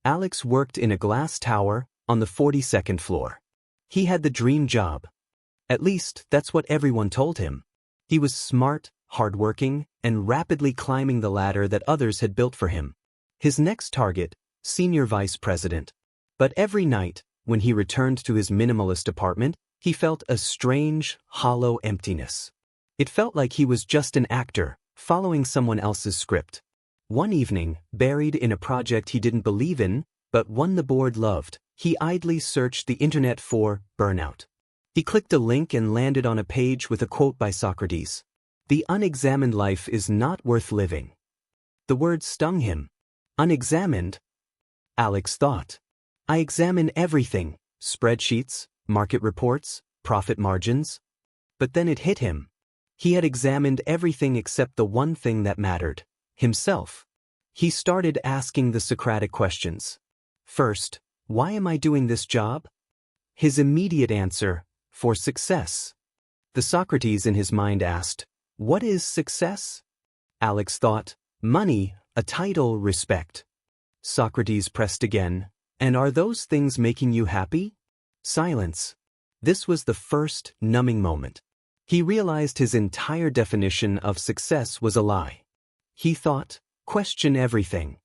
Alex worked in a glass tower on the 42nd floor. He had the dream job. At least, that's what everyone told him. He was smart, hardworking, and rapidly climbing the ladder that others had built for him. His next target, senior vice president. But every night, when he returned to his minimalist apartment, he felt a strange, hollow emptiness. It felt like he was just an actor, following someone else's script. One evening, buried in a project he didn't believe in, but one the board loved, he idly searched the internet for burnout. He clicked a link and landed on a page with a quote by Socrates. "The unexamined life is not worth living." The word stung him. Unexamined? Alex thought. I examine everything, spreadsheets, market reports, profit margins. But then it hit him. He had examined everything except the one thing that mattered, himself. He started asking the Socratic questions. First, why am I doing this job? His immediate answer, for success. The Socrates in his mind asked, what is success? Alex thought, money, a title, respect. Socrates pressed again, and are those things making you happy? Silence. This was the first numbing moment. He realized his entire definition of success was a lie. He thought, question everything.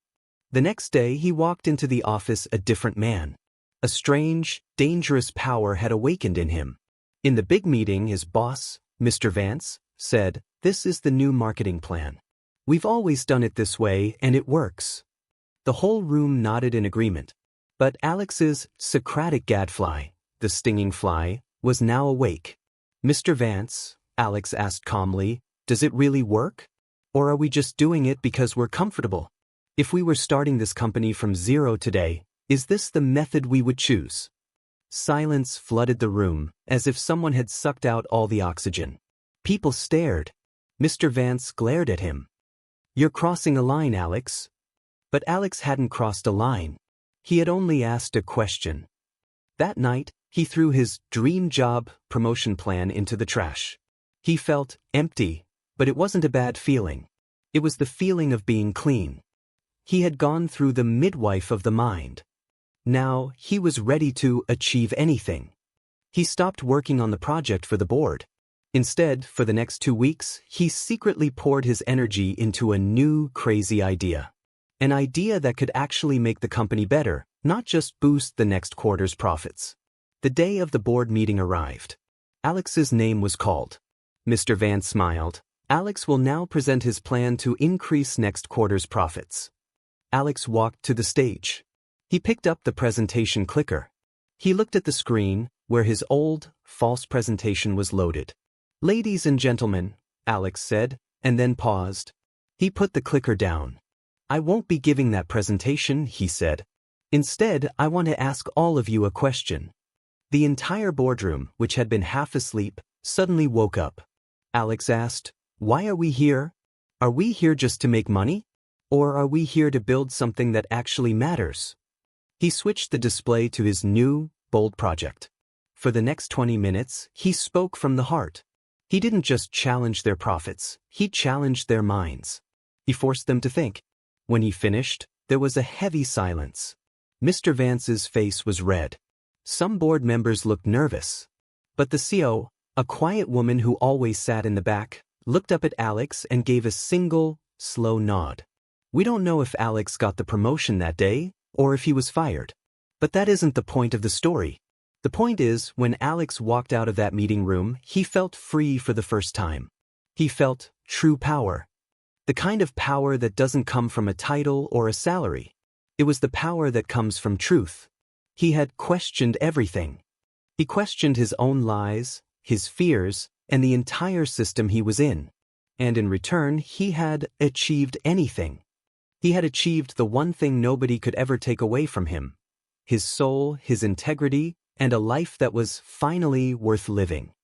The next day he walked into the office a different man. A strange, dangerous power had awakened in him. In the big meeting, his boss, Mr. Vance, said, "This is the new marketing plan. We've always done it this way, and it works." The whole room nodded in agreement. But Alex's Socratic gadfly, the stinging fly, was now awake. "Mr. Vance," Alex asked calmly, "does it really work? Or are we just doing it because we're comfortable? If we were starting this company from zero today, is this the method we would choose?" Silence flooded the room, as if someone had sucked out all the oxygen. People stared. Mr. Vance glared at him. "You're crossing a line, Alex." But Alex hadn't crossed a line. He had only asked a question. That night, he threw his dream job promotion plan into the trash. He felt empty, but it wasn't a bad feeling. It was the feeling of being clean. He had gone through the midwife of the mind. Now, he was ready to achieve anything. He stopped working on the project for the board. Instead, for the next 2 weeks, he secretly poured his energy into a new, crazy idea. An idea that could actually make the company better, not just boost the next quarter's profits. The day of the board meeting arrived. Alex's name was called. Mr. Vance smiled. Alex will now present his plan to increase next quarter's profits. Alex walked to the stage. He picked up the presentation clicker. He looked at the screen, where his old, false presentation was loaded. "Ladies and gentlemen," Alex said, and then paused. He put the clicker down. "I won't be giving that presentation," he said. "Instead, I want to ask all of you a question." The entire boardroom, which had been half asleep, suddenly woke up. Alex asked, "Why are we here? Are we here just to make money? Or are we here to build something that actually matters?" He switched the display to his new, bold project. For the next 20 minutes, he spoke from the heart. He didn't just challenge their profits, he challenged their minds. He forced them to think. When he finished, there was a heavy silence. Mr. Vance's face was red. Some board members looked nervous. But the CEO, a quiet woman who always sat in the back, looked up at Alex and gave a single, slow nod. We don't know if Alex got the promotion that day, or if he was fired. But that isn't the point of the story. The point is, when Alex walked out of that meeting room, he felt free for the first time. He felt true power. The kind of power that doesn't come from a title or a salary. It was the power that comes from truth. He had questioned everything. He questioned his own lies, his fears, and the entire system he was in. And in return, he had achieved anything. He had achieved the one thing nobody could ever take away from him. His soul, his integrity, and a life that was finally worth living.